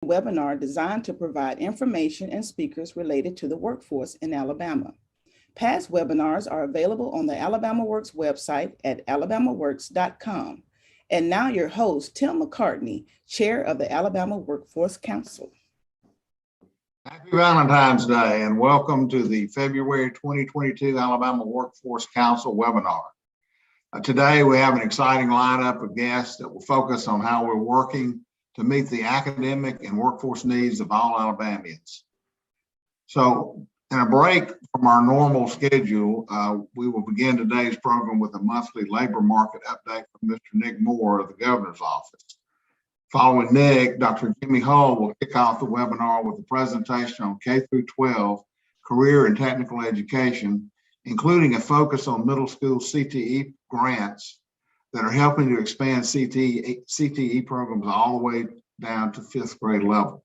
Webinar designed to provide information and speakers related to the workforce in Alabama. Past webinars are available on the AlabamaWorks website at alabamaworks.com. And now your host, Tim McCartney, Chair of the Alabama Workforce Council. Happy Valentine's Day and welcome to the February 2022 Alabama Workforce Council webinar. Today we have an exciting lineup of guests that will focus on how we're working to meet the academic and workforce needs of all Alabamians. So in a break from our normal schedule, we will begin today's program with a monthly labor market update from Mr. Nick Moore of the Governor's Office. Following Nick, Dr. Jimmy Hull will kick off the webinar with a presentation on K-12 career and technical education, including a focus on middle school CTE grants that are helping to expand CTE programs all the way down to 5th grade level.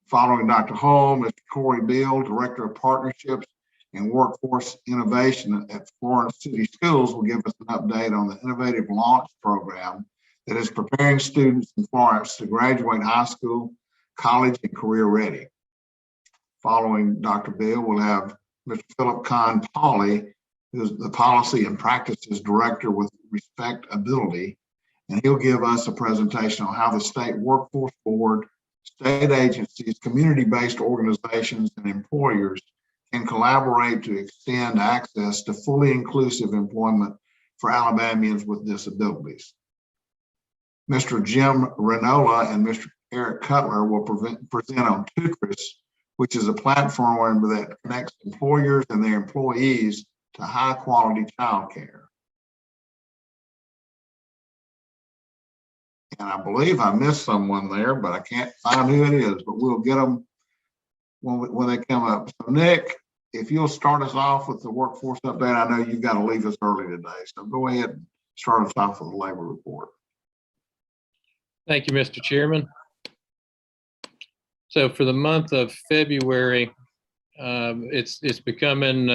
Following Dr. Hull, Mr. Corey Beal, Director of Partnerships and Workforce Innovation at Florence City Schools, will give us an update on the Innovative Launch Program that is preparing students in Florence to graduate high school, college, and career ready. Following Dr. Beal, we'll have Mr. Philip Kahn-Pauley, who's the Policy and Practices Director with Respectability, and he'll give us a presentation on how the State Workforce Board, state agencies, community-based organizations, and employers can collaborate to extend access to fully inclusive employment for Alabamians with disabilities. Mr. Jim Renola and Mr. Eric Cutler will present on TUCRIS, which is a platform that connects employers and their employees to high-quality childcare. And I believe I missed someone there, but I can't find who it is, but we'll get them when they come up. So Nick, if you'll start us off with the workforce update, I know you've got to leave us early today, so go ahead and start us off with the labor report. Thank you, Mr. Chairman. So for the month of February, it's becoming,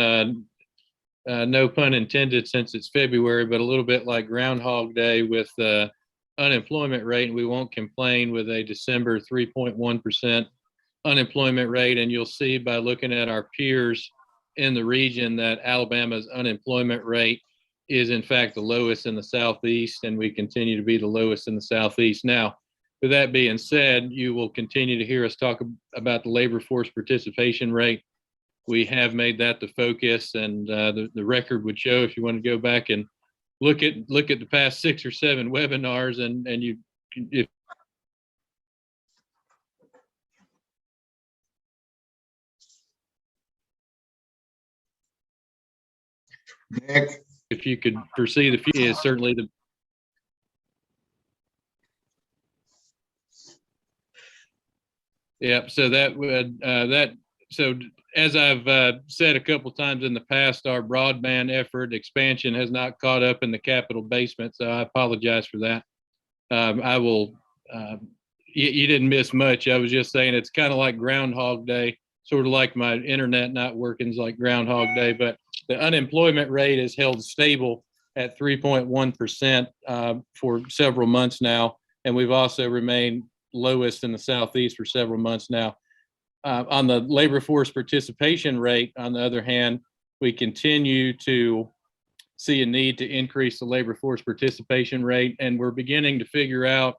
no pun intended since it's February, but a little bit like Groundhog Day with unemployment rate, and we won't complain with a December 3.1% unemployment rate. And you'll see by looking at our peers in the region that Alabama's unemployment rate is in fact the lowest in the Southeast, and we continue to be the lowest in the Southeast. Now, with that being said, you will continue to hear us talk about the labor force participation rate. We have made that the focus, and the record would show, if you want to go back and look at the past 6 or 7 webinars, and if Nick, if you could foresee the future, is certainly the So that would so as I've said a couple times in the past, our broadband effort expansion has not caught up in the Capitol basement, so I apologize for that. I will. You didn't miss much. I was just saying it's kind of like Groundhog Day, sort of like my internet not working is like Groundhog Day, but the unemployment rate is held stable at 3.1% for several months now, and we've also remained lowest in the Southeast for several months now. On the labor force participation rate, on the other hand, we continue to see a need to increase the labor force participation rate, and we're beginning to figure out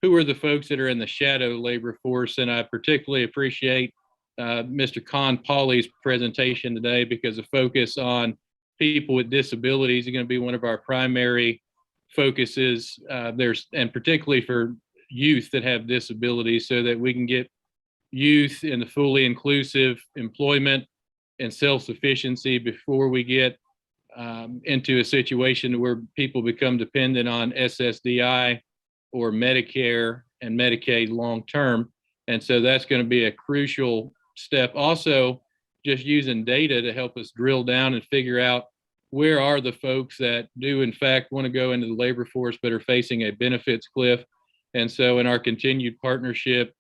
who are the folks that are in the shadow labor force. And I particularly appreciate Mr. Kahn-Pauley's presentation today, because the focus on people with disabilities is going to be one of our primary focuses. And particularly for youth that have disabilities, so that we can get youth in the fully inclusive employment and self-sufficiency before we get into a situation where people become dependent on SSDI or Medicare and Medicaid long-term. And so that's going to be a crucial step. Also, just using data to help us drill down and figure out where are the folks that do in fact want to go into the labor force but are facing a benefits cliff. And so in our continued partnership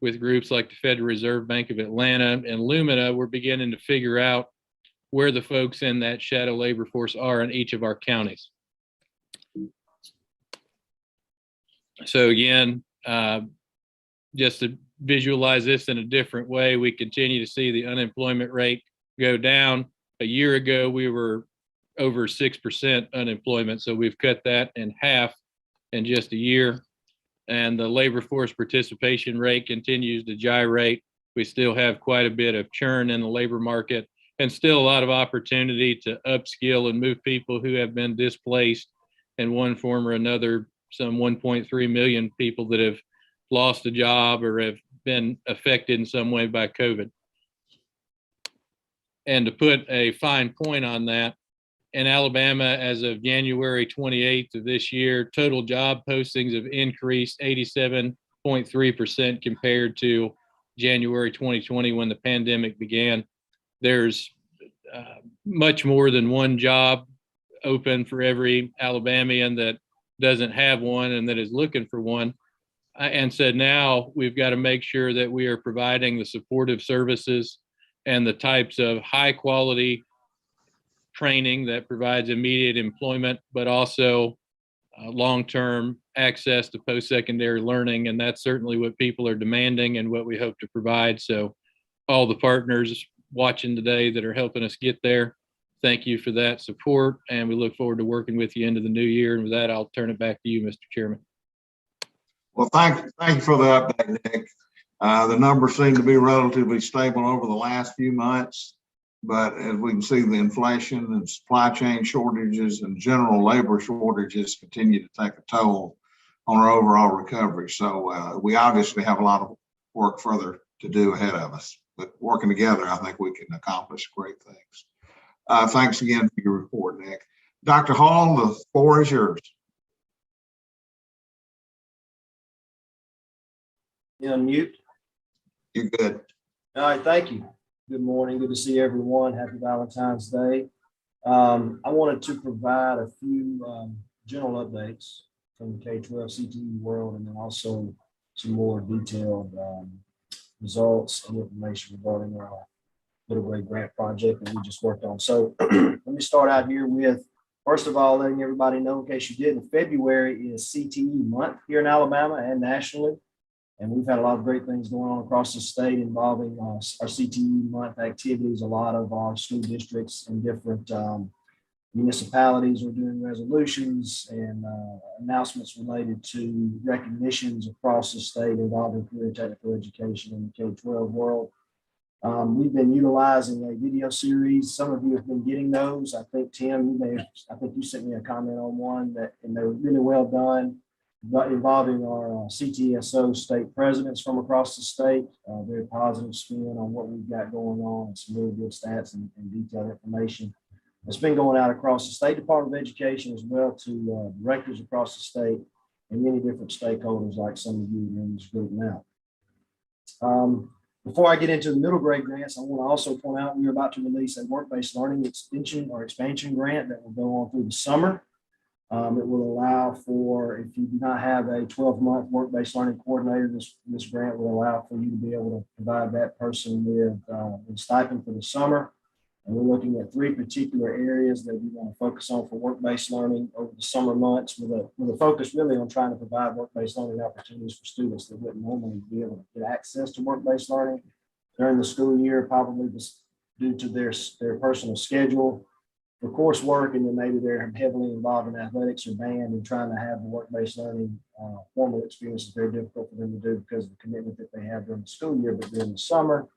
with groups like the Federal Reserve Bank of Atlanta and Lumina, we're beginning to figure out where the folks in that shadow labor force are in each of our counties. So again, just to visualize this in a different way, we continue to see the unemployment rate go down. A year ago, we were over 6% unemployment. So we've cut that in half in just a year. And the labor force participation rate continues to gyrate. We still have quite a bit of churn in the labor market and still a lot of opportunity to upskill and move people who have been displaced in one form or another. Some 1.3 million people that have lost a job or have been affected in some way by COVID. And to put a fine point on that, in Alabama, as of January 28th of this year, total job postings have increased 87.3% compared to January 2020 when the pandemic began. There's much more than one job open for every Alabamian that doesn't have one and that is looking for one. And so now we've got to make sure that we are providing the supportive services and the types of high quality training that provides immediate employment, but also long-term access to post-secondary learning. And that's certainly what people are demanding and what we hope to provide. So all the partners watching today that are helping us get there, thank you for that support. And we look forward to working with you into the new year. And with that, I'll turn it back to you, Mr. Chairman. Well, thank you for the update, Nick. The numbers seem to be relatively stable over the last few months, but as we can see, the inflation and supply chain shortages and general labor shortages continue to take a toll on our overall recovery. So we obviously have a lot of work further to do ahead of us, but working together, I think we can accomplish great things. Thanks again for your report, Nick. Dr. Hall, the floor is yours. You unmute. You're good. All right, thank you. Good morning. Good to see everyone. Happy Valentine's Day. I wanted to provide a few general updates from the K-12 CTE world, and then also some more detailed results and information regarding our Middle Grade Grant project that we just worked on. So let me start out here with, first of all, letting everybody know, in case you didn't, February is CTE month here in Alabama and nationally. And we've had a lot of great things going on across the state involving our CTE month activities. A lot of our school districts and different municipalities are doing resolutions and announcements related to recognitions across the state involving career technical education in the K-12 world. We've been utilizing a video series. Some of you have been getting those. I think, Tim, I think you sent me a comment on one and they were really well done, involving our CTSO state presidents from across the state. Very positive spin on what we've got going on, and some really good stats and detailed information. It's been going out across the State Department of Education as well to directors across the state and many different stakeholders like some of you in this group now. Before I get into the middle grade grants, I want to also point out we're about to release a work-based learning extension or expansion grant that will go on through the summer. It will allow for, if you do not have a 12-month work-based learning coordinator, this grant will allow for you to be able to provide that person with a stipend for the summer. And we're looking at 3 particular areas that we want to focus on for work-based learning over the summer months, with a focus really on trying to provide work-based learning opportunities for students that wouldn't normally be able to get access to work-based learning during the school year, probably just due to their personal schedule for coursework, and then maybe they're heavily involved in athletics or band, and trying to have the work-based learning formal experience is very difficult for them to do because of the commitment that they have during the school year. But during the summer,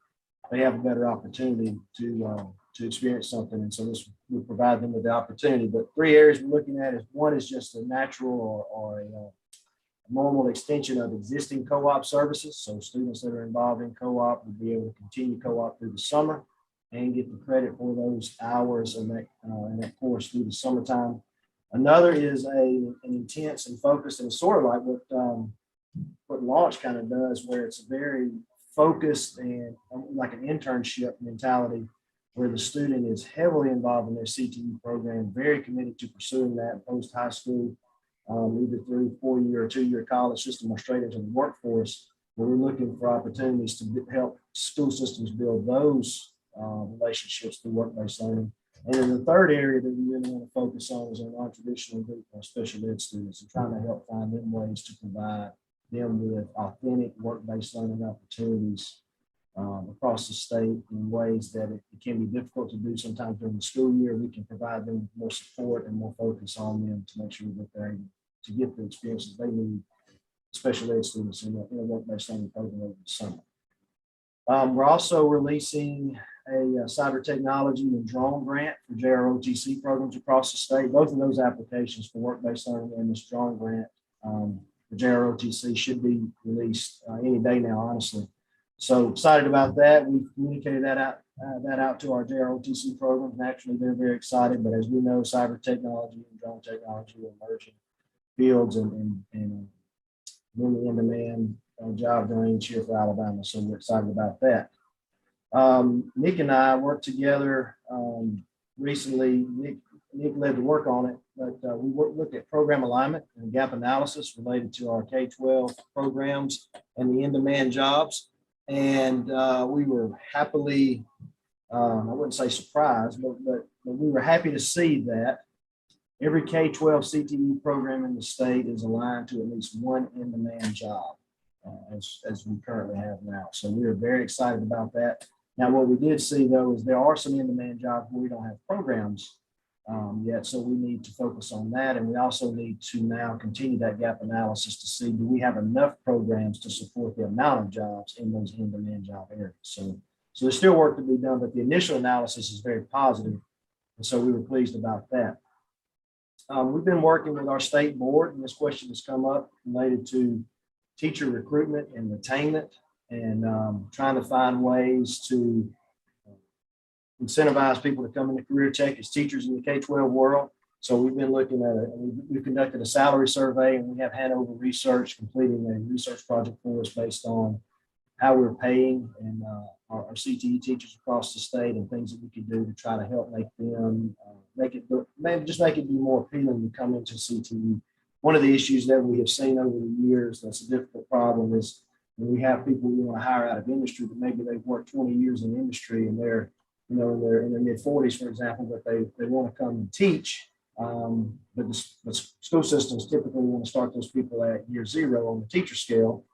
they have a better opportunity to experience something, and so this will provide them with the opportunity. But 3 areas we're looking at is, one is just a natural or a normal extension of existing co-op services. So students that are involved in co-op will be able to continue co-op through the summer and get the credit for those hours and that course through the summertime. Another is an intense and focused, and sort of like what Launch kind of does, where it's a very focused and like an internship mentality, where the student is heavily involved in their CTE program, very committed to pursuing that post high school, either through 4-year or 2-year college system or straight into the workforce, where we're looking for opportunities to help school systems build those relationships through work-based learning. And then the third area that we really want to focus on is our non-traditional group or special ed students, and trying to help find them ways to provide them with authentic work-based learning opportunities across the state in ways that it can be difficult to do sometimes during the school year. We can provide them with more support and more focus on them to make sure that they're able to get the experiences they need, special ed students in a work-based learning program over the summer. We're also releasing a cyber technology and drone grant for JROTC programs across the state. Both of those applications for work-based learning and this drone grant for JROTC should be released any day now, honestly. So excited about that. We've communicated that out to our JROTC programs. Naturally, they're very excited, but as we know, cyber technology and drone technology are emerging fields and many in-demand job range here for Alabama. So we're excited about that. Nick and I worked together recently. Nick led the work on it, but we looked at program alignment and gap analysis related to our K-12 programs and the in-demand jobs. And we were happily, I wouldn't say surprised, but we were happy to see that every K-12 CTE program in the state is aligned to at least one in-demand job, as we currently have now. So we are very excited about that. Now, what we did see, though, is there are some in-demand jobs where we don't have programs yet, so we need to focus on that. And we also need to now continue that gap analysis to see, do we have enough programs to support the amount of jobs in those in-demand job areas? So there's still work to be done, but the initial analysis is very positive, and so we were pleased about that. We've been working with our state board, and this question has come up related to teacher recruitment and retainment, and trying to find ways to incentivize people to come into career tech as teachers in the K-12 world. So we've been looking at we've conducted a salary survey, and we have Hanover Research completing a research project for us based on how we're paying and our CTE teachers across the state, and things that we can do to try to help make them make it be more appealing to come into CTE. One of the issues that we have seen over the years that's a difficult problem is when we have people we want to hire out of industry, but maybe they've worked 20 years in industry and they're in their mid-40s, for example, but they want to come and teach. But the school systems typically want to start those people at year zero on the teacher scale.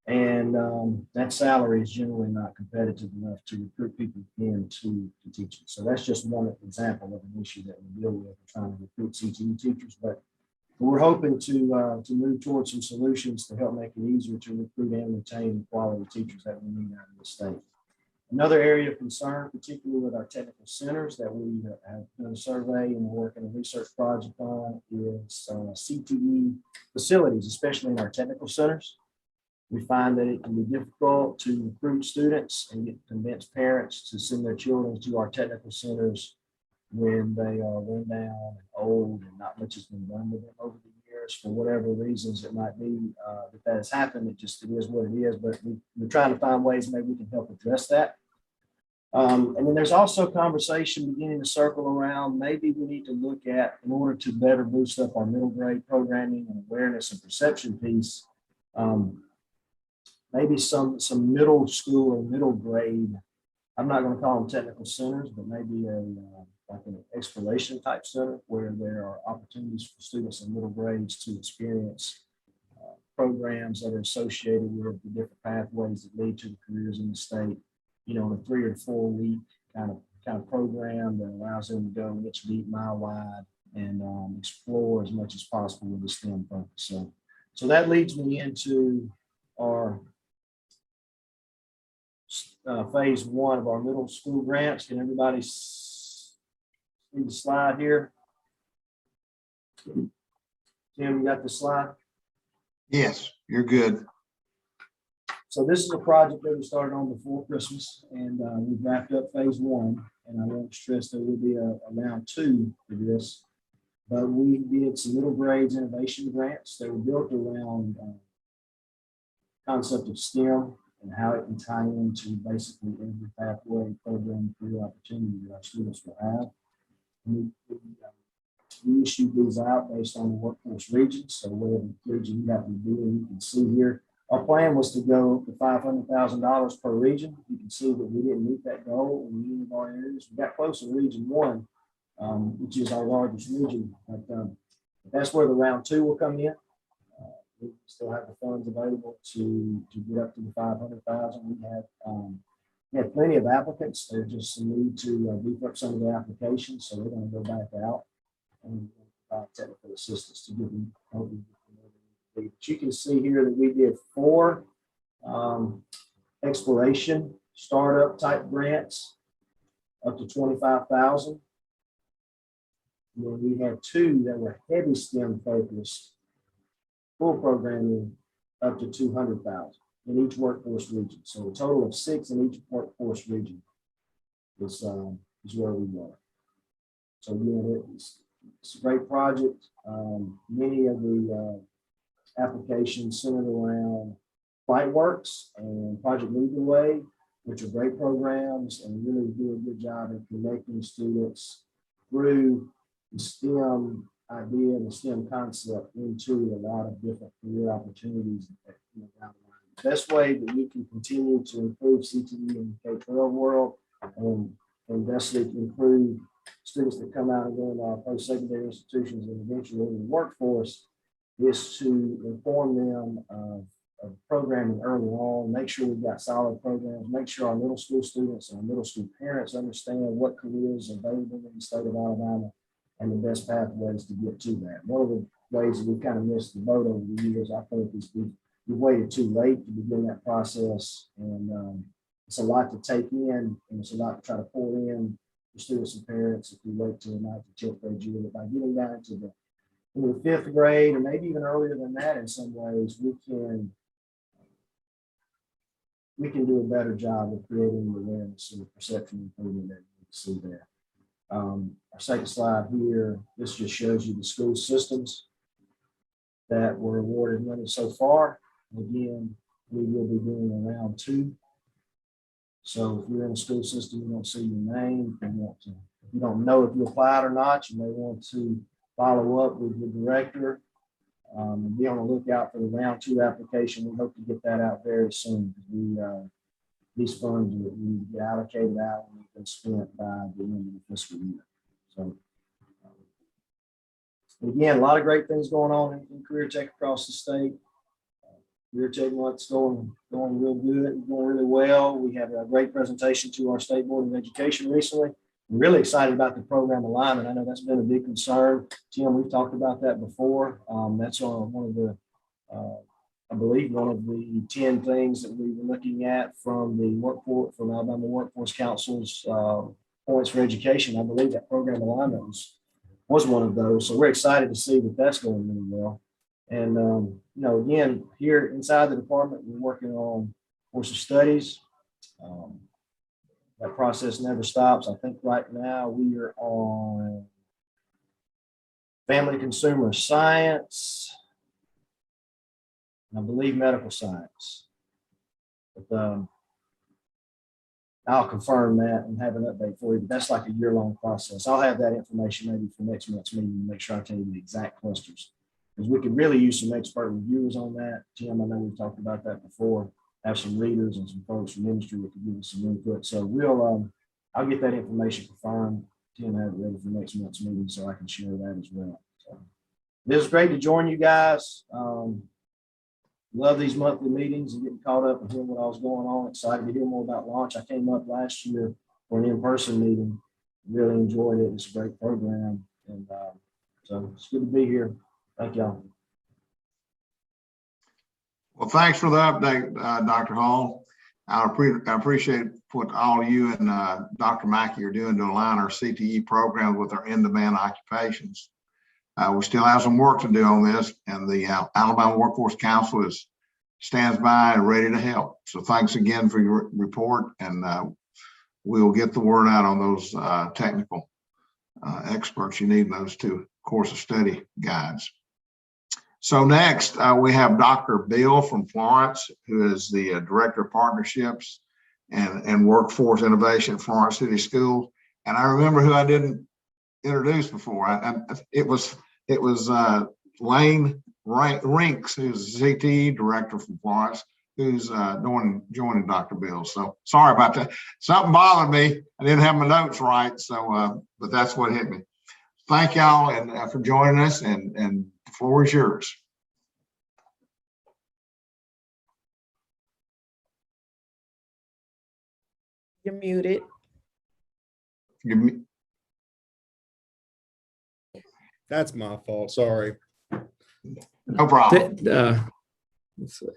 And that salary is generally not competitive enough to recruit people into teaching. So that's just one example of an issue that we deal with trying to recruit CTE teachers. But we're hoping to move towards some solutions to help make it easier to recruit and retain quality teachers that we need out of the state. Another area of concern, particularly with our technical centers that we have done a survey and we're working a research project on, is CTE facilities, especially in our technical centers. We find that it can be difficult to recruit students and convince parents to send their children to our technical centers when they are run down and old and not much has been done with them over the years. For whatever reasons it might be that has happened, it is what it is, but we're trying to find ways maybe we can help address that. And then there's also conversation beginning to circle around, maybe we need to look at, in order to better boost up our middle grade programming and awareness and perception piece, maybe some middle school or middle grade, I'm not going to call them technical centers, but maybe like an exploration type center where there are opportunities for students in middle grades to experience programs that are associated with the different pathways that lead to the careers in the state, in a 3 or 4 week kind of program that allows them to go inch deep, mile wide, and explore as much as possible with the STEM focus. So that leads me into our phase 1 of our middle school grants. Can everybody see the slide here? Tim, you got the slide? Yes, you're good. So this is a project that we started on before Christmas, and we wrapped up phase 1. And I want to stress there will be a round 2 for this. But we did some middle grades innovation grants that were built around concept of STEM and how it can tie into basically every pathway program career opportunity that our students will have. And we issued these out based on the workforce regions. So whatever region you happen to be in, you can see here. Our plan was to go up to $500,000 per region. You can see that we didn't meet that goal in any of our areas. We got close to region 1, which is our largest region. But that's where the round 2 will come in. we still have the funds available to get up to the 500,000. We had plenty of applicants. There's just some need to beef up some of the applications, so we're going to go back out and provide technical assistance to give them. But you can see here that we did 4 exploration startup type grants up to 25,000. And then we had 2 that were heavy STEM focused, full programming up to 200,000 in each workforce region. So a total of 6 in each workforce region is where we were. So again, it's a great project. Many of the applications centered around FlightWorks and Project Lead the Way, which are great programs and really do a good job in connecting students through the STEM idea and the STEM concept into a lot of different career opportunities down the line. The best way that we can continue to improve CTE in the K-12 world and thusly improve students that come out and go into our post-secondary institutions and eventually in the workforce is to inform them of programming early on, make sure we've got solid programs, make sure our middle school students and our middle school parents understand what careers are available in the state of Alabama and the best pathways to get to that. One of the ways that we've kind of missed the boat over the years, I think, is we've waited too late to begin that process. And it's a lot to take in, and it's a lot to try to pour in for students and parents if we wait till the 9th or 10th grade year. By getting down into the 5th grade, or maybe even earlier than that in some ways, we can do a better job of creating the awareness and the perception improvement that you see there. Our second slide here, this just shows you the school systems that were awarded money so far. Again, we will be doing a round 2. So if you're in a school system, you don't see your name, if you don't know if you applied or not, you may want to follow up with your director. And be on the lookout for the round 2 application. We hope to get that out very soon. These funds will get allocated out and been spent by the end of the fiscal year. So again, a lot of great things going on in Career Tech across the state. Career Tech month's going real good, going really well. We had a great presentation to our State Board of Education recently. I'm really excited about the program alignment. I know that's been a big concern. Tim, we've talked about that before. That's one of the, I believe, one of the 10 things that we were looking at from Alabama Workforce Council's points for education. I believe that program alignment was one of those. So we're excited to see that that's going really well. And, again, here inside the department, we're working on course of studies. That process never stops. I think right now we are on family consumer science, and I believe medical science. But I'll confirm that and have an update for you. But that's like a year-long process. I'll have that information maybe for next month's meeting to make sure I tell you the exact clusters. Because we could really use some expert reviewers on that. Tim, I know we've talked about that before. Have some readers and some folks from industry that could give us some input. So I'll get that information confirmed. Tim, have it ready for next month's meeting so I can share that as well. So it was great to join you guys. Love these monthly meetings and getting caught up and hearing what else going on. Excited to hear more about launch. I came up last year for an in-person meeting. Really enjoyed it. It's a great program. And so it's good to be here. Thank y'all. Well, thanks for the update, Dr. Hall. I appreciate what all you and Dr. Mackey are doing to align our CTE programs with our in-demand occupations. We still have some work to do on this, and the Alabama Workforce Council stands by and ready to help. So thanks again for your report, and we will get the word out on those technical experts you need in those 2 course of study guides. So next, we have Dr. Bill from Florence, who is the Director of Partnerships and Workforce Innovation at Florence City Schools. And I remember who I didn't introduce before. It was Lane Rinks, who's the CTE Director from Florence, who's joining Dr. Bill. So sorry about that. Something bothered me. I didn't have my notes right, so but that's what hit me. Thank y'all and for joining us, and the floor is yours. You're muted. That's my fault. Sorry. No problem. Let's see.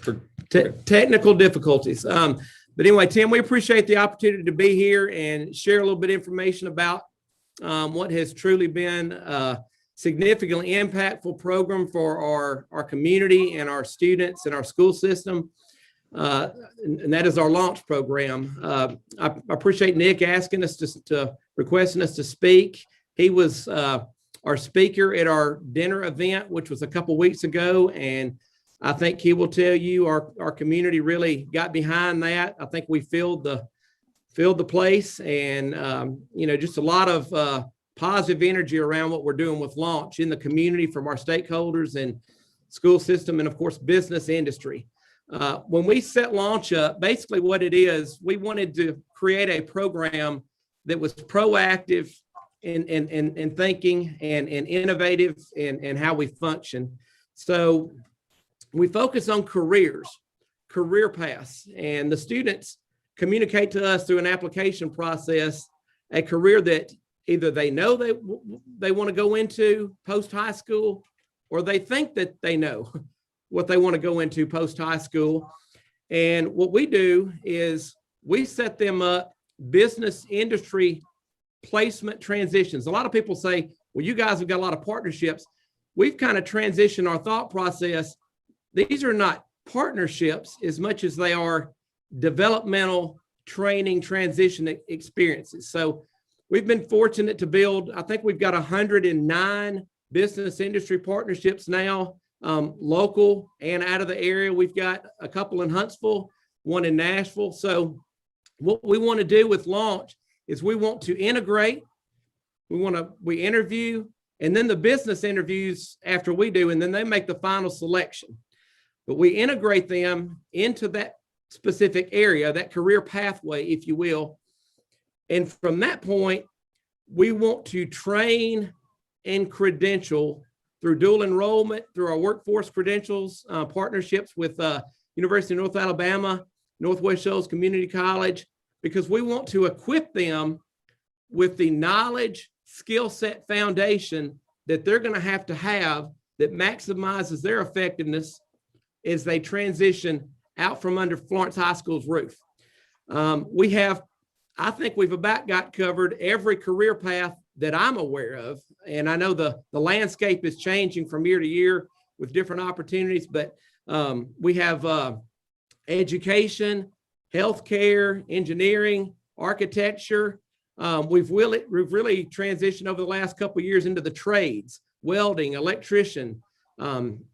For technical difficulties. But anyway, Tim, we appreciate the opportunity to be here and share a little bit of information about what has truly been a significantly impactful program for our community and our students and our school system. And that is our launch program. I appreciate Nick asking us requesting us to speak. He was our speaker at our dinner event, which was a couple weeks ago. And I think he will tell you our community really got behind that. I think we filled the place, and just a lot of positive energy around what we're doing with launch in the community from our stakeholders and school system, and of course business industry. When we set launch up, basically what it is, we wanted to create a program that was proactive in thinking and innovative in how we function. So we focus on career paths, and the students communicate to us through an application process a career that either they know they want to go into post high school, or they think that they know what they want to go into post high school. And what we do is we set them up business industry placement transitions. A lot of people say, well, you guys have got a lot of partnerships. We've kind of transitioned our thought process. These are not partnerships as much as they are developmental training transition experiences. So we've been fortunate to build, I think we've got 109 business industry partnerships now, local and out of the area. We've got a couple in Huntsville, one in Nashville. So what we want to do with launch is we want to integrate, we interview, and then the business interviews after we do, and then they make the final selection. But we integrate them into that specific area, that career pathway, if you will. And from that point, we want to train and credential through dual enrollment, through our workforce credentials, partnerships with University of North Alabama, Northwest Shoals Community College, because we want to equip them with the knowledge, skill set foundation that they're going to have that maximizes their effectiveness as they transition out from under Florence High School's roof. I think we've about got covered every career path that I'm aware of. And I know the landscape is changing from year to year with different opportunities, but we have education, healthcare, engineering, architecture. We've really transitioned over the last couple of years into the trades, welding, electrician,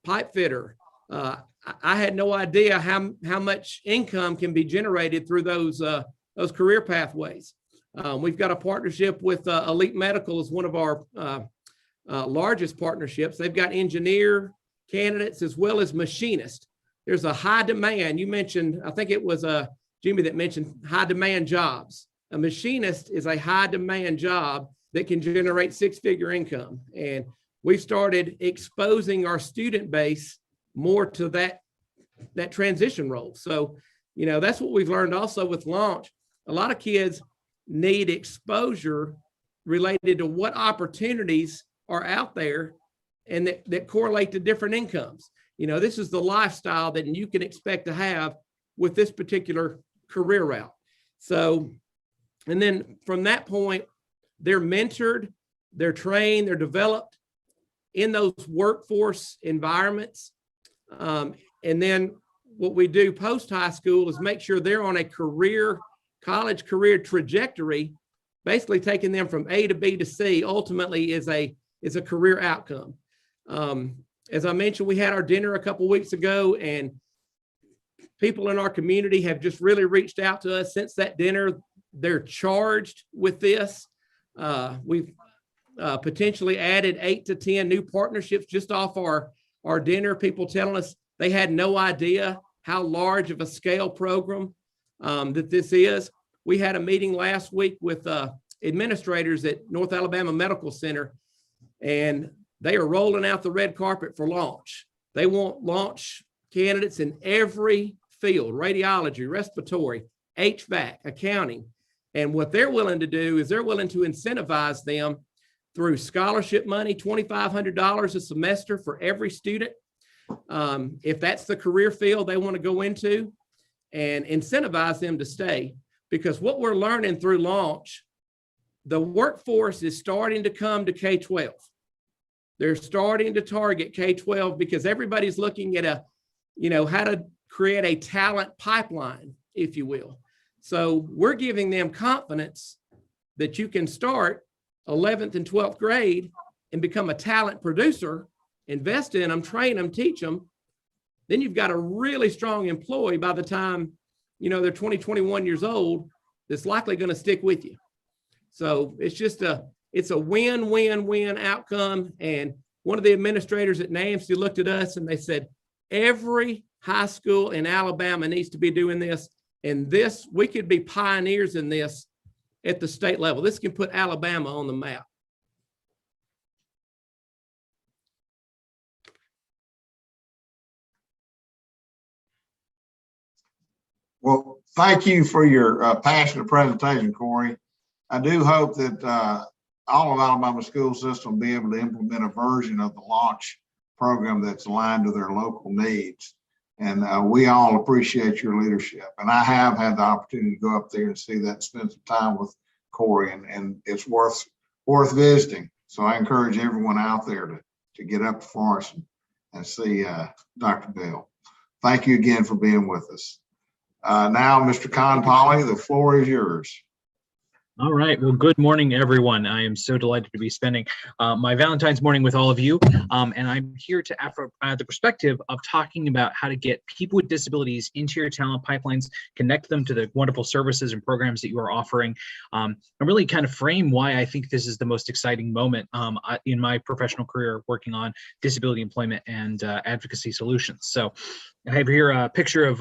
pipe fitter. I had no idea how much income can be generated through those career pathways. We've got a partnership with Elite Medical as one of our largest partnerships. They've got engineer candidates as well as machinists. There's a high demand. You mentioned, I think it was Jimmy that mentioned high demand jobs. A machinist is a high demand job that can generate six-figure income. And we've started exposing our student base more to that transition role. So, that's what we've learned also with launch. A lot of kids need exposure related to what opportunities are out there and that correlate to different incomes. This is the lifestyle that you can expect to have with this particular career route. So, and then from that point, they're mentored, they're trained, they're developed in those workforce environments. And then what we do post high school is make sure they're on a college career trajectory, basically taking them from A to B to C, ultimately is a career outcome. As I mentioned, we had our dinner a couple of weeks ago, and people in our community have just really reached out to us since that dinner. They're charged with this. We've potentially added 8 to 10 new partnerships just off our dinner. People telling us they had no idea how large of a scale program that this is. We had a meeting last week with administrators at North Alabama Medical Center, and they are rolling out the red carpet for launch. They want launch candidates in every field: radiology, respiratory, HVAC, accounting. And what they're willing to do is they're willing to incentivize them through scholarship money, $2,500 a semester for every student. If that's the career field they want to go into, and incentivize them to stay. Because what we're learning through launch, the workforce is starting to come to K-12. They're starting to target K-12 because everybody's looking at how to create a talent pipeline, if you will. So we're giving them confidence that you can start 11th and 12th grade and become a talent producer, invest in them, train them, teach them. Then you've got a really strong employee by the time, they're 20, 21 years old, that's likely going to stick with you. So it's a win-win-win outcome. And one of the administrators at NAMSD looked at us and they said, every high school in Alabama needs to be doing this. And we could be pioneers in this at the state level. This can put Alabama on the map. Well, thank you for your passionate presentation, Corey. I do hope that all of Alabama school system will be able to implement a version of the launch program that's aligned to their local needs. And we all appreciate your leadership. And I have had the opportunity to go up there and see that, spend some time with Corey, and it's worth visiting. So I encourage everyone out there to get up to Forest and see Dr. Bell. Thank you again for being with us. Now, Mr. Conpolly, the floor is yours. All right. Well, good morning, everyone. I am so delighted to be spending my Valentine's morning with all of you. And I'm here to offer the perspective of talking about how to get people with disabilities into your talent pipelines, connect them to the wonderful services and programs that you are offering, and really kind of frame why I think this is the most exciting moment in my professional career working on disability employment and advocacy solutions. So I have here a picture of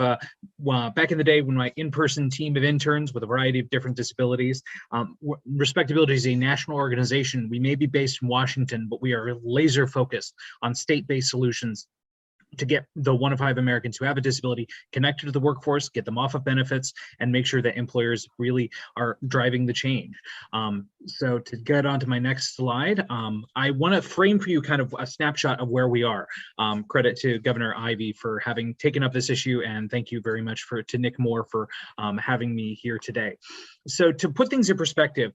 back in the day when my in-person team of interns with a variety of different disabilities. Respectability is a national organization. We may be based in Washington, but we are laser focused on state-based solutions to get the 1 in 5 Americans who have a disability connected to the workforce, get them off of benefits, and make sure that employers really are driving the change. So to get on to my next slide, I want to frame for you kind of a snapshot of where we are. Credit to Governor Ivey for having taken up this issue, and thank you very much to Nick Moore for having me here today. So to put things in perspective,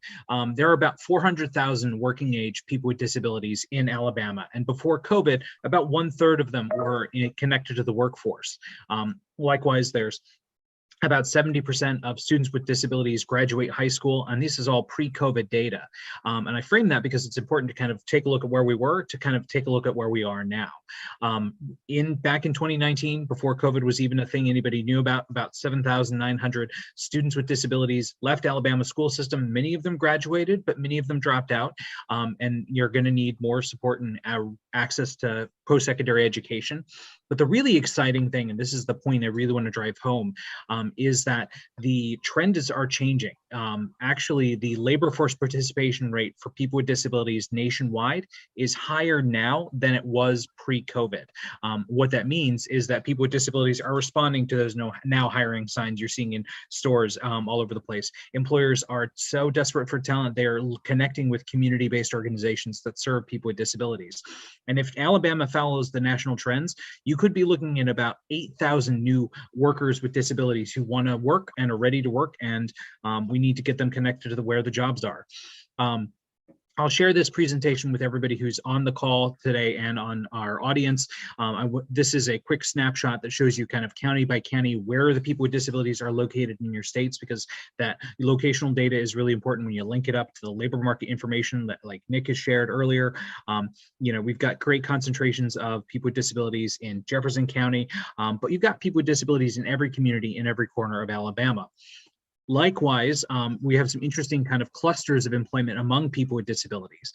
there are about 400,000 working age people with disabilities in Alabama. And before COVID, about 1/3 of them were connected to the workforce. Likewise, there's about 70% of students with disabilities graduate high school, and this is all pre-COVID data. And I frame that because it's important to kind of take a look at where we were to kind of take a look at where we are now. Back in 2019, before COVID was even a thing anybody knew about 7,900 students with disabilities left Alabama school system. Many of them graduated, but many of them dropped out. And you're going to need more support and access to post-secondary education. But the really exciting thing, and this is the point I really want to drive home, is that the trends are changing. Actually, the labor force participation rate for people with disabilities nationwide is higher now than it was pre-COVID. What that means is that people with disabilities are responding to those now hiring signs you're seeing in stores all over the place. Employers are so desperate for talent, they are connecting with community-based organizations that serve people with disabilities. And if Alabama follows the national trends, you could be looking at about 8,000 new workers with disabilities who want to work and are ready to work, and we need to get them connected to where the jobs are. I'll share this presentation with everybody who's on the call today and on our audience. This is a quick snapshot that shows you kind of county by county where the people with disabilities are located in your states, because that locational data is really important when you link it up to the labor market information that, like Nick has shared earlier. We've got great concentrations of people with disabilities in Jefferson County, but you've got people with disabilities in every community in every corner of Alabama. Likewise, we have some interesting kind of clusters of employment among people with disabilities.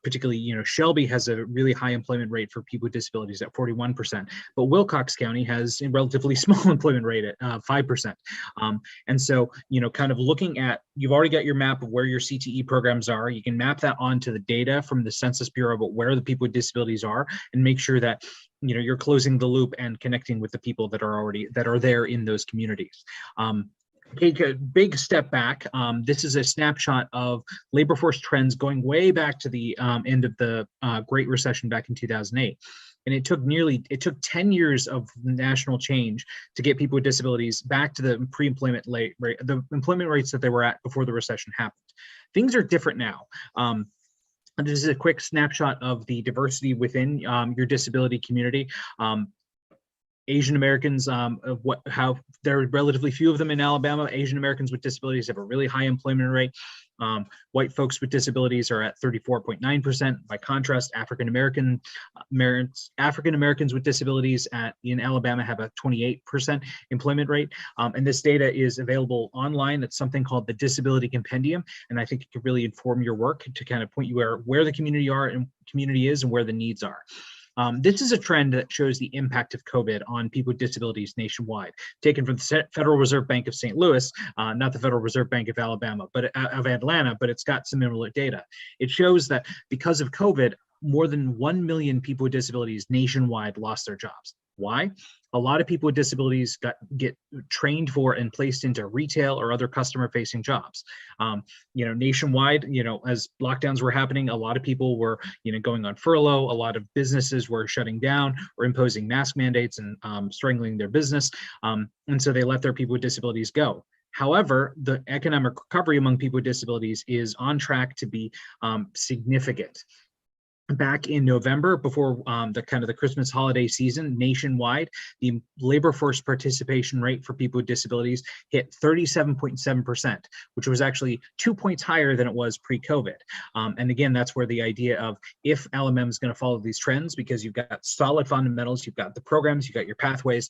Particularly, Shelby has a really high employment rate for people with disabilities at 41%, but Wilcox County has a relatively small employment rate at 5%. And so, kind of looking at, you've already got your map of where your CTE programs are. You can map that onto the data from the Census Bureau about where the people with disabilities are, and make sure that you're closing the loop and connecting with the people that are there in those communities. take a big step back. This is a snapshot of labor force trends going way back to the end of the Great Recession back in 2008. And it took 10 years of national change to get people with disabilities back to the pre-employment rate, the employment rates that they were at before the recession happened. Things are different now. This is a quick snapshot of the diversity within your disability community. Asian Americans, how there are relatively few of them in Alabama. Asian Americans with disabilities have a really high employment rate. White folks with disabilities are at 34.9%. By contrast, African Americans with disabilities in Alabama have a 28% employment rate. And this data is available online. It's something called the Disability Compendium, and I think it could really inform your work to kind of point you where the community is and where the needs are. This is a trend that shows the impact of COVID on people with disabilities nationwide, taken from the Federal Reserve Bank of St. Louis, not the Federal Reserve Bank of Alabama, but of Atlanta, but it's got similar data. It shows that because of COVID, more than 1 million people with disabilities nationwide lost their jobs. Why? A lot of people with disabilities get trained for and placed into retail or other customer-facing jobs. Nationwide, as lockdowns were happening, a lot of people were, going on furlough. A lot of businesses were shutting down or imposing mask mandates and strangling their business. And so they let their people with disabilities go. However, the economic recovery among people with disabilities is on track to be significant. Back in November, before the Christmas holiday season, nationwide, the labor force participation rate for people with disabilities hit 37.7%, which was actually 2 points higher than it was pre-COVID. And again, that's where the idea of if Alabama is going to follow these trends, because you've got solid fundamentals, you've got the programs, you've got your pathways,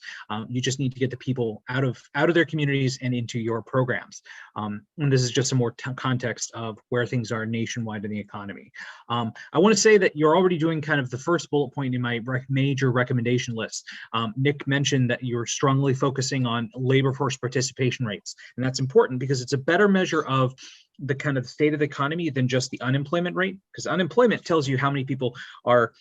you just need to get the people out of their communities and into your programs. And this is just some more context of where things are nationwide in the economy. I want to say that you're already doing kind of the first bullet point in my major recommendation list. Nick mentioned that you're strongly focusing on labor force participation rates. And that's important because it's a better measure of the kind of state of the economy than just the unemployment rate, because unemployment tells you how many people are,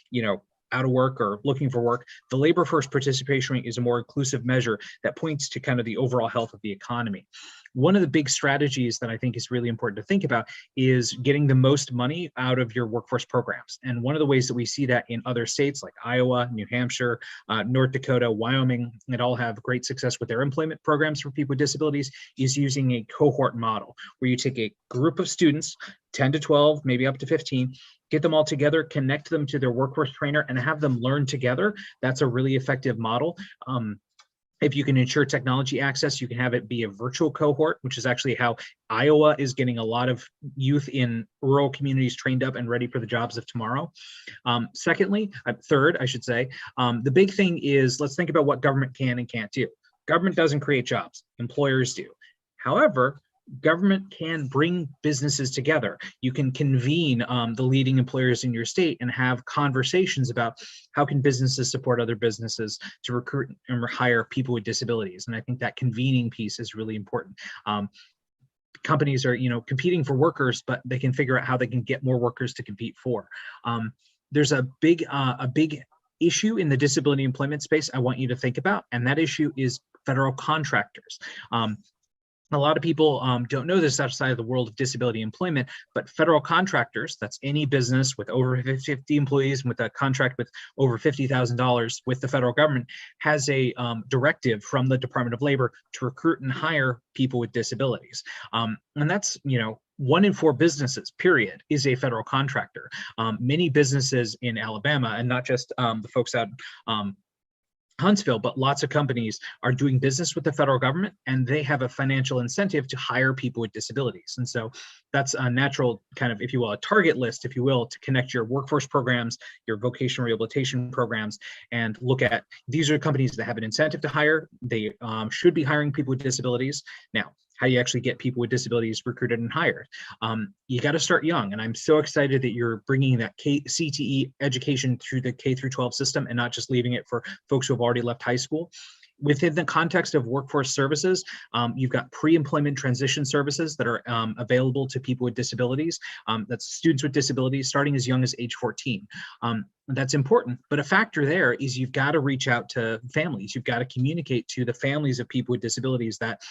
out of work or looking for work. The labor force participation rate is a more inclusive measure that points to kind of the overall health of the economy. One of the big strategies that I think is really important to think about is getting the most money out of your workforce programs. And one of the ways that we see that in other states like Iowa, New Hampshire, North Dakota, Wyoming, that all have great success with their employment programs for people with disabilities, is using a cohort model where you take a group of students, 10 to 12, maybe up to 15, get them all together, connect them to their workforce trainer, and have them learn together. That's a really effective model. If you can ensure technology access, you can have it be a virtual cohort, which is actually how Iowa is getting a lot of youth in rural communities trained up and ready for the jobs of tomorrow. Third, I should say, the big thing is, let's think about what government can and can't do. Government doesn't create jobs, employers do. However, government can bring businesses together. You can convene the leading employers in your state and have conversations about how can businesses support other businesses to recruit and hire people with disabilities. And I think that convening piece is really important. Companies are, competing for workers, but they can figure out how they can get more workers to compete for. There's a big issue in the disability employment space I want you to think about, and that issue is federal contractors. A lot of people don't know this outside of the world of disability employment, but federal contractors, that's any business with over 50 employees and with a contract with over $50,000 with the federal government, has a directive from the Department of Labor to recruit and hire people with disabilities. And that's, 1 in 4 businesses, period, is a federal contractor. Many businesses in Alabama, and not just the folks out Huntsville, but lots of companies are doing business with the federal government, and they have a financial incentive to hire people with disabilities. And so that's a natural kind of, if you will, a target list, if you will, to connect your workforce programs, your vocational rehabilitation programs, and look at, these are companies that have an incentive to hire. They should be hiring people with disabilities. Now, how you actually get people with disabilities recruited and hired. You got to start young. And I'm so excited that you're bringing that CTE education through the K through 12 system and not just leaving it for folks who have already left high school. Within the context of workforce services, you've got pre-employment transition services that are available to people with disabilities. That's students with disabilities starting as young as age 14. That's important, but a factor there is you've got to reach out to families. You've got to communicate to the families of people with disabilities that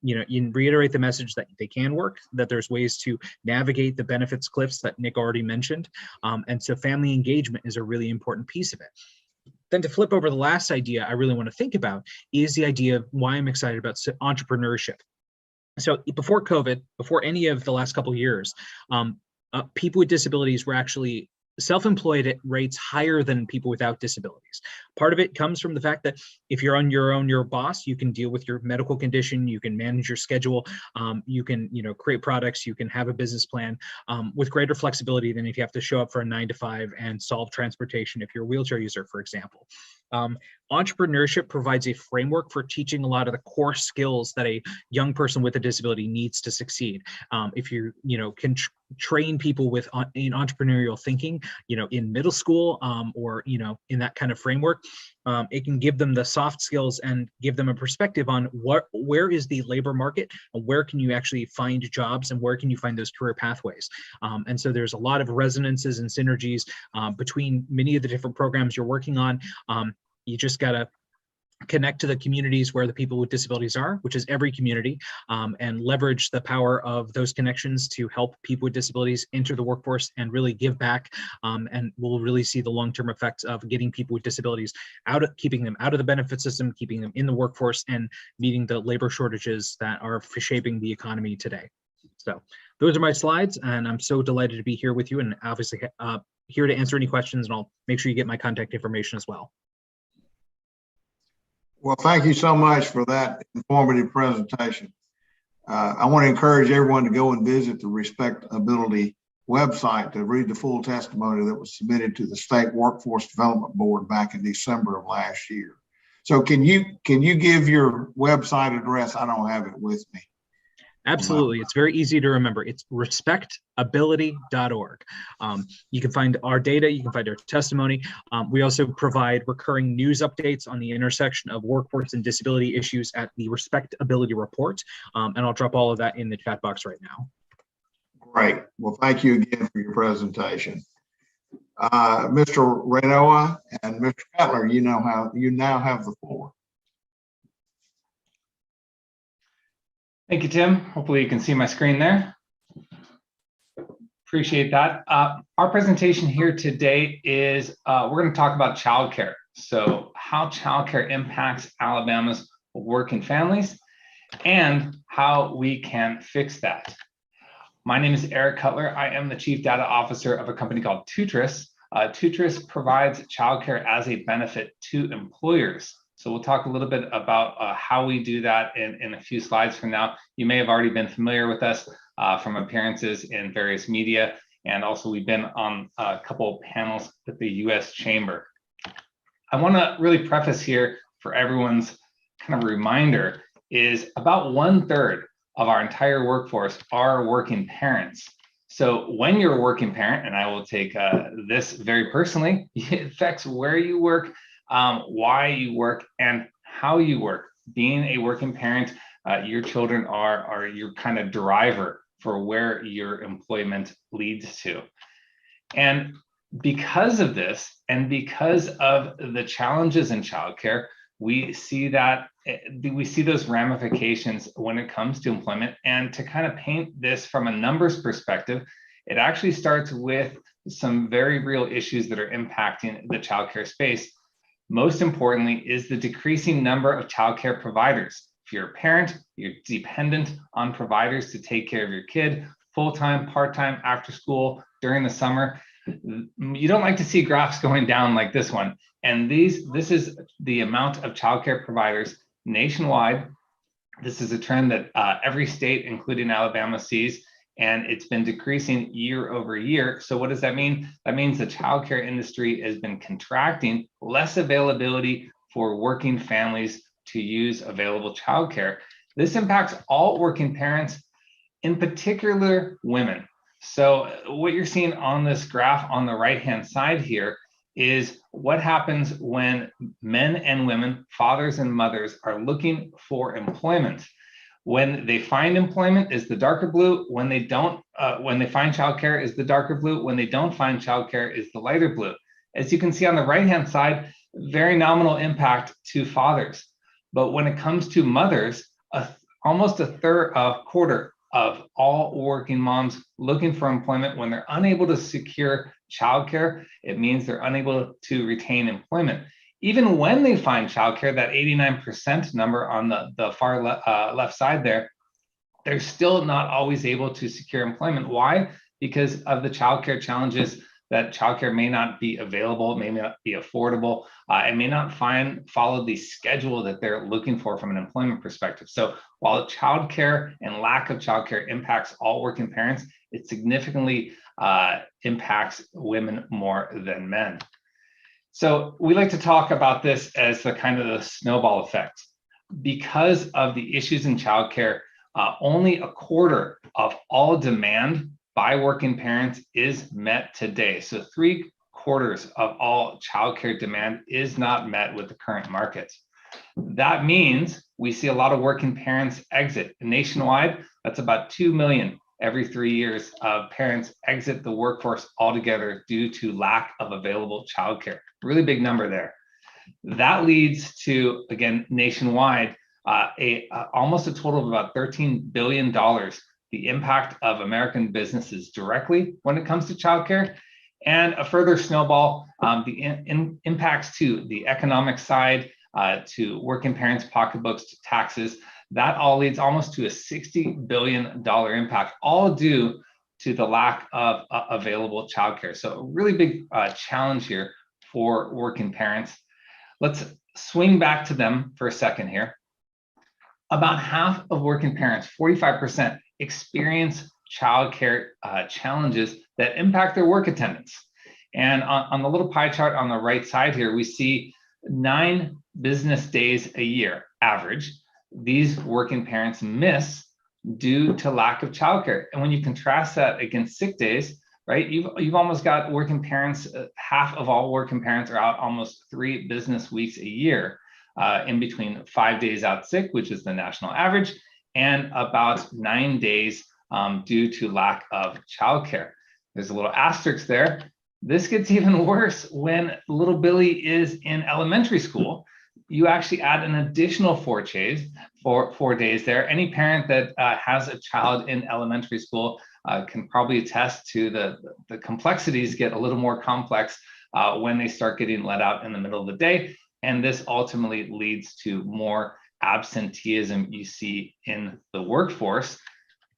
you reiterate the message that they can work, that there's ways to navigate the benefits cliffs that Nick already mentioned. And so family engagement is a really important piece of it. Then to flip over the last idea I really want to think about is the idea of why I'm excited about entrepreneurship. So before COVID, before any of the last couple of years, people with disabilities were actually self-employed at rates higher than people without disabilities. Part of it comes from the fact that if you're on your own, you're a boss, you can deal with your medical condition, you can manage your schedule, you can create products, you can have a business plan with greater flexibility than if you have to show up for a 9 to 5 and solve transportation if you're a wheelchair user, for example. Entrepreneurship provides a framework for teaching a lot of the core skills that a young person with a disability needs to succeed. If you can train people in entrepreneurial thinking, in middle school, or in that kind of framework, it can give them the soft skills and give them a perspective on where is the labor market and where can you actually find jobs and where can you find those career pathways. And so there's a lot of resonances and synergies between many of the different programs you're working on. You just got to connect to the communities where the people with disabilities are, which is every community, and leverage the power of those connections to help people with disabilities enter the workforce and really give back. And we'll really see the long-term effects of getting people with disabilities keeping them out of the benefit system, keeping them in the workforce, and meeting the labor shortages that are shaping the economy today. So those are my slides, and I'm so delighted to be here with you, and obviously here to answer any questions, and I'll make sure you get my contact information as well. Well, thank you so much for that informative presentation. I want to encourage everyone to go and visit the Respectability website to read the full testimony that was submitted to the State Workforce Development Board back in December of last year. So can you give your website address? I don't have it with me. Absolutely. It's very easy to remember. It's respectability.org. You can find our data. You can find our testimony. We also provide recurring news updates on the intersection of workforce and disability issues at the Respectability Report. And I'll drop all of that in the chat box right now. Great. Well, thank you again for your presentation. Mr. Renoa and Mr. Cutler, you now have the floor. Thank you, Tim. Hopefully you can see my screen there. Appreciate that. Our presentation here today is we're going to talk about childcare. So how childcare impacts Alabama's working families and how we can fix that. My name is Eric Cutler. I am the Chief Data Officer of a company called Tutris. Tutris provides childcare as a benefit to employers. So we'll talk a little bit about how we do that in a few slides from now. You may have already been familiar with us from appearances in various media, and also we've been on a couple of panels with the US Chamber. I want to really preface here for everyone's kind of reminder is about 1/3 of our entire workforce are working parents. So when you're a working parent, and I will take this very personally, it affects where you work, why you work, and how you work. Being a working parent, your children are your kind of driver for where your employment leads to. And because of this, and because of the challenges in childcare, we see those ramifications when it comes to employment. And to kind of paint this from a numbers perspective, it actually starts with some very real issues that are impacting the childcare space. Most importantly is the decreasing number of childcare providers. If you're a parent, you're dependent on providers to take care of your kid, full-time, part-time, after school, during the summer. You don't like to see graphs going down like this one. And this is the amount of childcare providers nationwide. This is a trend that every state, including Alabama, sees, and it's been decreasing year over year. So what does that mean? That means the childcare industry has been contracting, less availability for working families to use available childcare. This impacts all working parents, in particular women. So what you're seeing on this graph on the right-hand side here is what happens when men and women, fathers and mothers, are looking for employment. When they find employment is the darker blue. When they don't, when they find childcare is the darker blue. When they don't find childcare is the lighter blue. As you can see on the right-hand side, very nominal impact to fathers. But when it comes to mothers, almost a quarter of all working moms looking for employment, when they're unable to secure childcare, it means they're unable to retain employment. Even when they find childcare, that 89% number on the far left side there, they're still not always able to secure employment. Why? Because of the childcare challenges, that childcare may not be available, may not be affordable, and may not follow the schedule that they're looking for from an employment perspective. So while childcare and lack of childcare impacts all working parents, it significantly impacts women more than men. So we like to talk about this as the kind of the snowball effect. Because of the issues in childcare, only a quarter of all demand by working parents is met today. So 3/4 of all childcare demand is not met with the current market. That means we see a lot of working parents exit. Nationwide, that's about 2 million every 3 years of parents exit the workforce altogether due to lack of available childcare. Really big number there. That leads to, again, nationwide, almost a total of about $13 billion, the impact of American businesses directly when it comes to childcare, and a further snowball, the impacts to the economic side, to working parents' pocketbooks, to taxes. That all leads almost to a $60 billion impact, all due to the lack of available childcare. So a really big challenge here for working parents. Let's swing back to them for a second here. About half of working parents, 45%, experience childcare challenges that impact their work attendance. And on the little pie chart on the right side here, we see 9 business days a year average these working parents miss due to lack of childcare. And when you contrast that against sick days, right, you've almost got working parents, half of all working parents are out almost 3 business weeks a year, in between 5 days out sick, which is the national average, and about 9 days due to lack of childcare. There's a little asterisk there. This gets even worse when little Billy is in elementary school. You actually add an additional 4 days there. Any parent that has a child in elementary school can probably attest to the complexities get a little more complex when they start getting let out in the middle of the day. And this ultimately leads to more absenteeism you see in the workforce.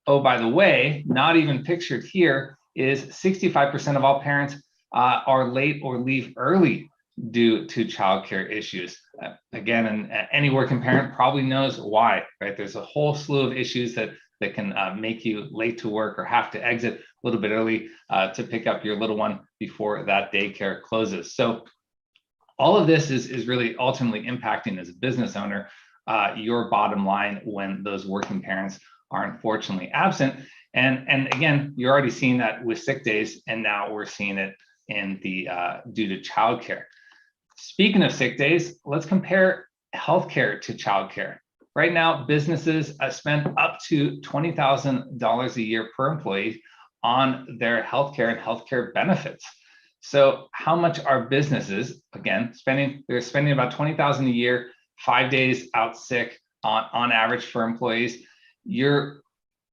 Oh, by the way, not even pictured here is 65% of all parents are late or leave early due to childcare issues. Again, and any working parent probably knows why, right? There's a whole slew of issues that can make you late to work or have to exit a little bit early to pick up your little one before that daycare closes. So all of this is really ultimately impacting, as a business owner, your bottom line when those working parents are unfortunately absent. And again, you're already seeing that with sick days, and now we're seeing it in the due to childcare. Speaking of sick days, let's compare healthcare to childcare. Right now, businesses spend up to $20,000 a year per employee on their healthcare and healthcare benefits. So how much are businesses, again, they're spending about $20,000 a year, 5 days out sick on average for employees. You're,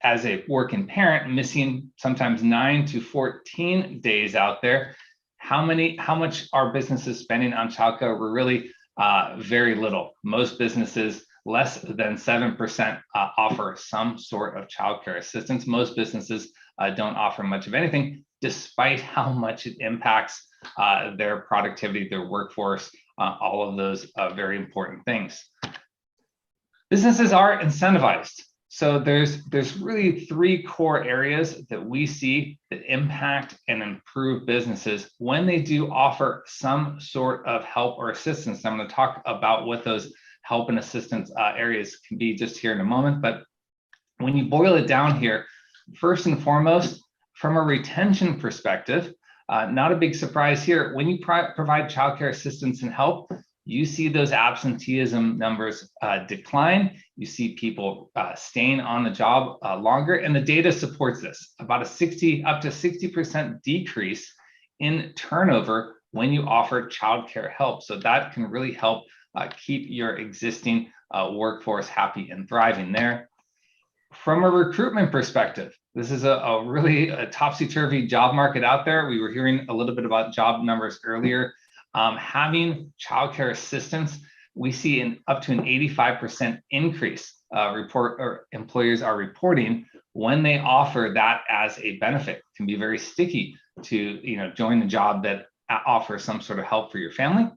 as a working parent, missing sometimes 9 to 14 days out there. How much are businesses spending on childcare? We're really very little. Most businesses, less than 7%, offer some sort of childcare assistance. Most businesses don't offer much of anything, despite how much it impacts their productivity, their workforce, all of those very important things. Businesses are incentivized. So there's really 3 core areas that we see that impact and improve businesses when they do offer some sort of help or assistance. I'm going to talk about what those help and assistance areas can be just here in a moment. But when you boil it down here, first and foremost, from a retention perspective, not a big surprise here. When you provide childcare assistance and help, you see those absenteeism numbers decline. You see people staying on the job longer, and the data supports this. About up to 60% decrease in turnover when you offer childcare help. So that can really help keep your existing workforce happy and thriving there. From a recruitment perspective, this is a really topsy-turvy job market out there. We were hearing a little bit about job numbers earlier. Having childcare assistance, we see up to an 85% increase employers are reporting when they offer that as a benefit. It can be very sticky to join a job that offers some sort of help for your family.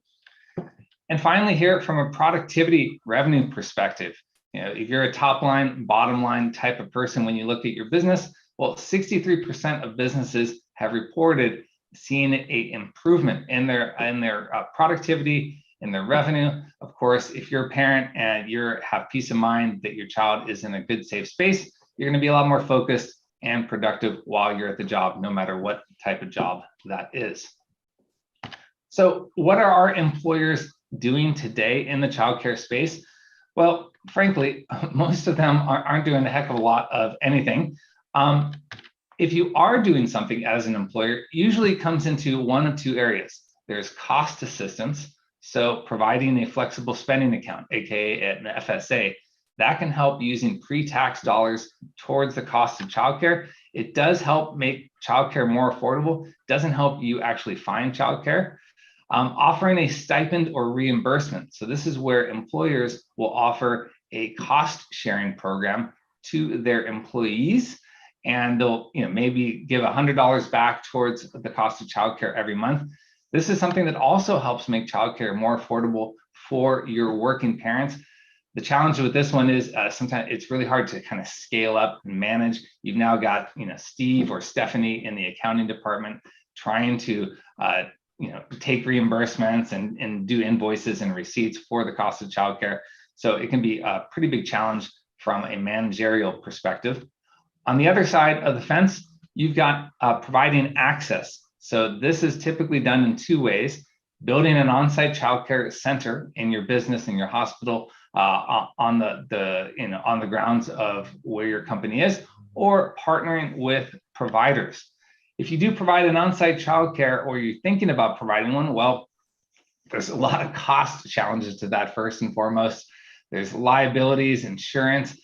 And finally, here from a productivity revenue perspective, if you're a top line, bottom line type of person, when you look at your business, well, 63% of businesses have reported seeing a improvement in their productivity, in their revenue. Of course, if you're a parent and you have peace of mind that your child is in a good, safe space, you're going to be a lot more focused and productive while you're at the job, no matter what type of job that is. So what are our employers doing today in the childcare space? Well, frankly, most of them aren't doing a heck of a lot of anything. If you are doing something as an employer, usually it comes into one of two areas. There's cost assistance, so providing a flexible spending account, aka an FSA, that can help using pre-tax dollars towards the cost of childcare. It does help make childcare more affordable. It doesn't help you actually find childcare. Offering a stipend or reimbursement. So this is where employers will offer a cost sharing program to their employees, and they'll maybe give $100 back towards the cost of childcare every month. This is something that also helps make childcare more affordable for your working parents. The challenge with this one is sometimes it's really hard to kind of scale up and manage. You've now got Steve or Stephanie in the accounting department trying to take reimbursements and do invoices and receipts for the cost of childcare. So it can be a pretty big challenge from a managerial perspective. On the other side of the fence, you've got providing access. So this is typically done in two ways: building an on-site childcare center in your business, in your hospital, on the grounds of where your company is, or partnering with providers. If you do provide an on-site childcare, or you're thinking about providing one, well, there's a lot of cost challenges to that. First and foremost, there's liabilities, insurance.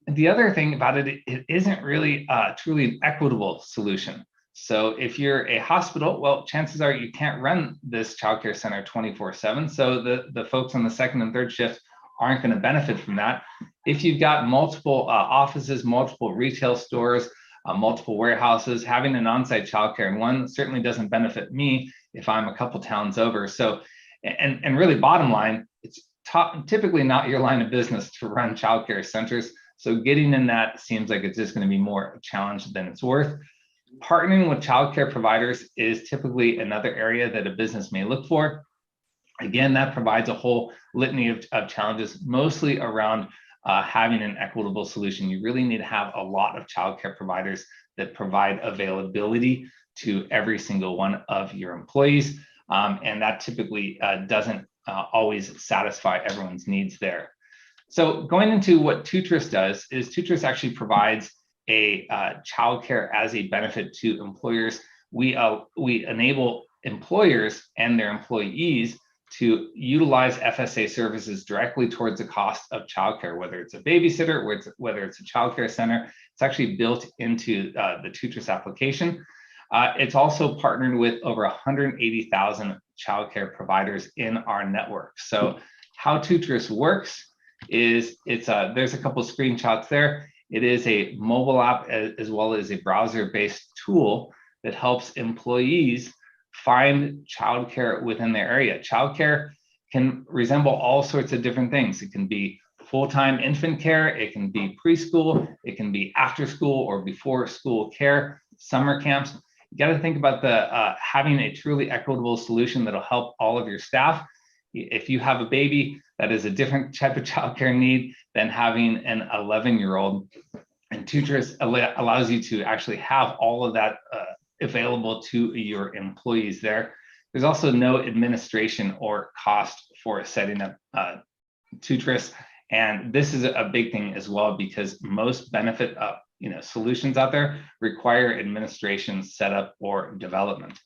And the other thing about it, it isn't really truly an equitable solution. So if you're a hospital, well, chances are you can't run this childcare center 24/7. So the folks on the second and third shift aren't going to benefit from that. If you've got multiple offices, multiple retail stores, multiple warehouses, having an on-site childcare in one certainly doesn't benefit me if I'm a couple towns over. So, and really bottom line, it's typically not your line of business to run childcare centers. So getting in that seems like it's just going to be more a challenge than it's worth. Partnering with childcare providers is typically another area that a business may look for. Again, that provides a whole litany of challenges, mostly around having an equitable solution. You really need to have a lot of childcare providers that provide availability to every single one of your employees. And that typically doesn't always satisfy everyone's needs there. So going into what Tutris does is Tutris actually provides a childcare as a benefit to employers. We enable employers and their employees to utilize FSA services directly towards the cost of childcare, whether it's a babysitter, whether it's a childcare center. It's actually built into the Tutris application. It's also partnered with over 180,000 childcare providers in our network. So how Tutris works is there's a couple of screenshots there. It is a mobile app as well as a browser-based tool that helps employees find childcare within their area. Childcare can resemble all sorts of different things. It can be full-time infant care, it can be preschool, it can be after school or before school care, summer camps. You got to think about having a truly equitable solution that'll help all of your staff. If you have a baby, that is a different type of childcare need than having an 11-year-old. And Tutris allows you to actually have all of that available to your employees there. There's also no administration or cost for setting up Tutris. And this is a big thing as well, because most benefit solutions out there require administration, setup, or development.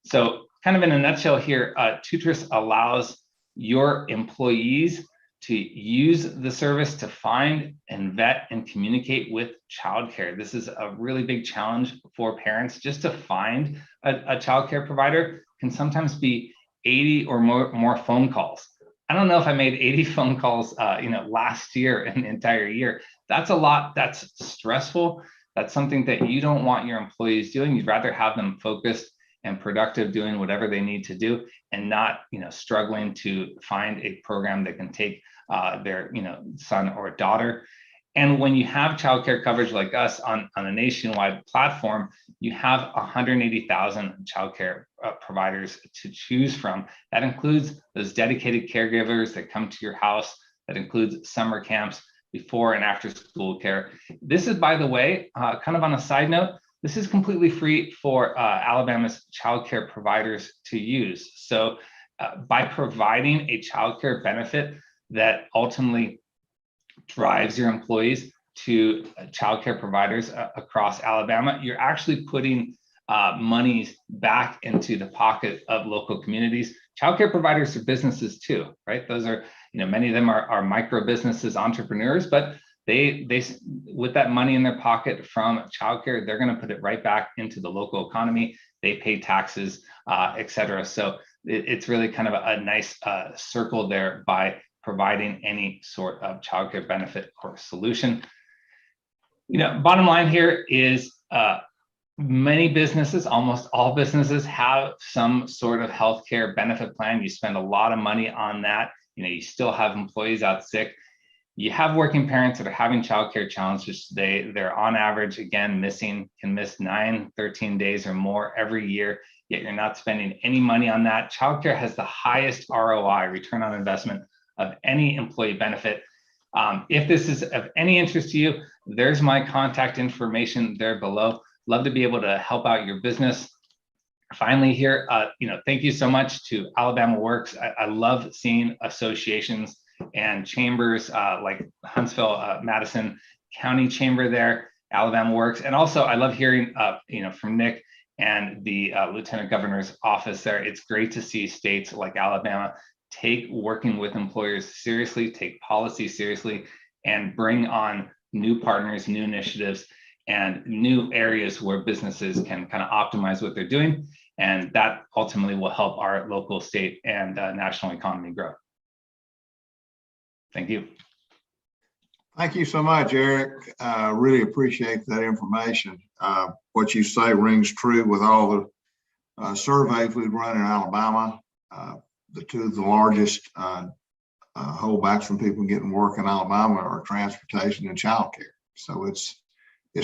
So kind of in a nutshell here, Tutris allows your employees to use the service to find and vet and communicate with childcare. This is a really big challenge for parents. Just to find a childcare provider can sometimes be 80 or more phone calls. I don't know if I made 80 phone calls, last year, an entire year. That's a lot. That's stressful. That's something that you don't want your employees doing. You'd rather have them focused and productive doing whatever they need to do, and not, struggling to find a program that can take their, son or daughter. And when you have childcare coverage like us on a nationwide platform, you have 180,000 childcare providers to choose from. That includes those dedicated caregivers that come to your house. That includes summer camps, before and after school care. This is, by the way, kind of on a side note, this is completely free for Alabama's childcare providers to use. So by providing a childcare benefit that ultimately drives your employees to childcare providers across Alabama, you're actually putting monies back into the pocket of local communities. Childcare providers are businesses too, right? Those are, many of them are micro businesses, entrepreneurs, but they with that money in their pocket from childcare, they're going to put it right back into the local economy. They pay taxes, et cetera. So it's really kind of a nice circle there by providing any sort of childcare benefit or solution. Bottom line here is many businesses, almost all businesses, have some sort of healthcare benefit plan. You spend a lot of money on that. You still have employees out sick. You have working parents that are having childcare challenges today. They're on average, again, can miss 9, 13 days or more every year, yet you're not spending any money on that. Childcare has the highest ROI, return on investment, of any employee benefit. If this is of any interest to you, there's my contact information there below. Love to be able to help out your business. Finally here, thank you so much to AlabamaWorks. I love seeing associations and chambers like Huntsville, Madison County Chamber there, AlabamaWorks. And also I love hearing, from Nick and the Lieutenant Governor's office there. It's great to see states like Alabama take working with employers seriously, take policy seriously, and bring on new partners, new initiatives, and new areas where businesses can kind of optimize what they're doing. And that ultimately will help our local, state, and national economy grow. Thank you. Thank you so much, Eric. Really appreciate that information. What you say rings true with all the surveys we've run in Alabama. The two of the largest holdbacks from people getting work in Alabama are transportation and childcare. So it's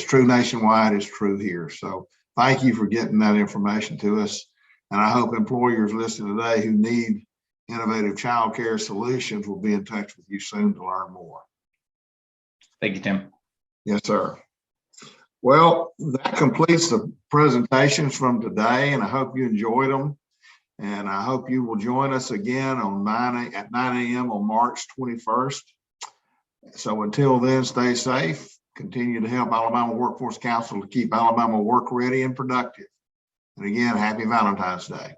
true nationwide, it's true here. So thank you for getting that information to us. And I hope employers listening today who need innovative childcare solutions will be in touch with you soon to learn more. Thank you, Tim. Yes, sir. Well, that completes the presentations from today, and I hope you enjoyed them. And I hope you will join us again at 9 a.m. on March 21st. So until then, stay safe. Continue to help Alabama Workforce Council to keep Alabama work ready and productive. And again, happy Valentine's Day.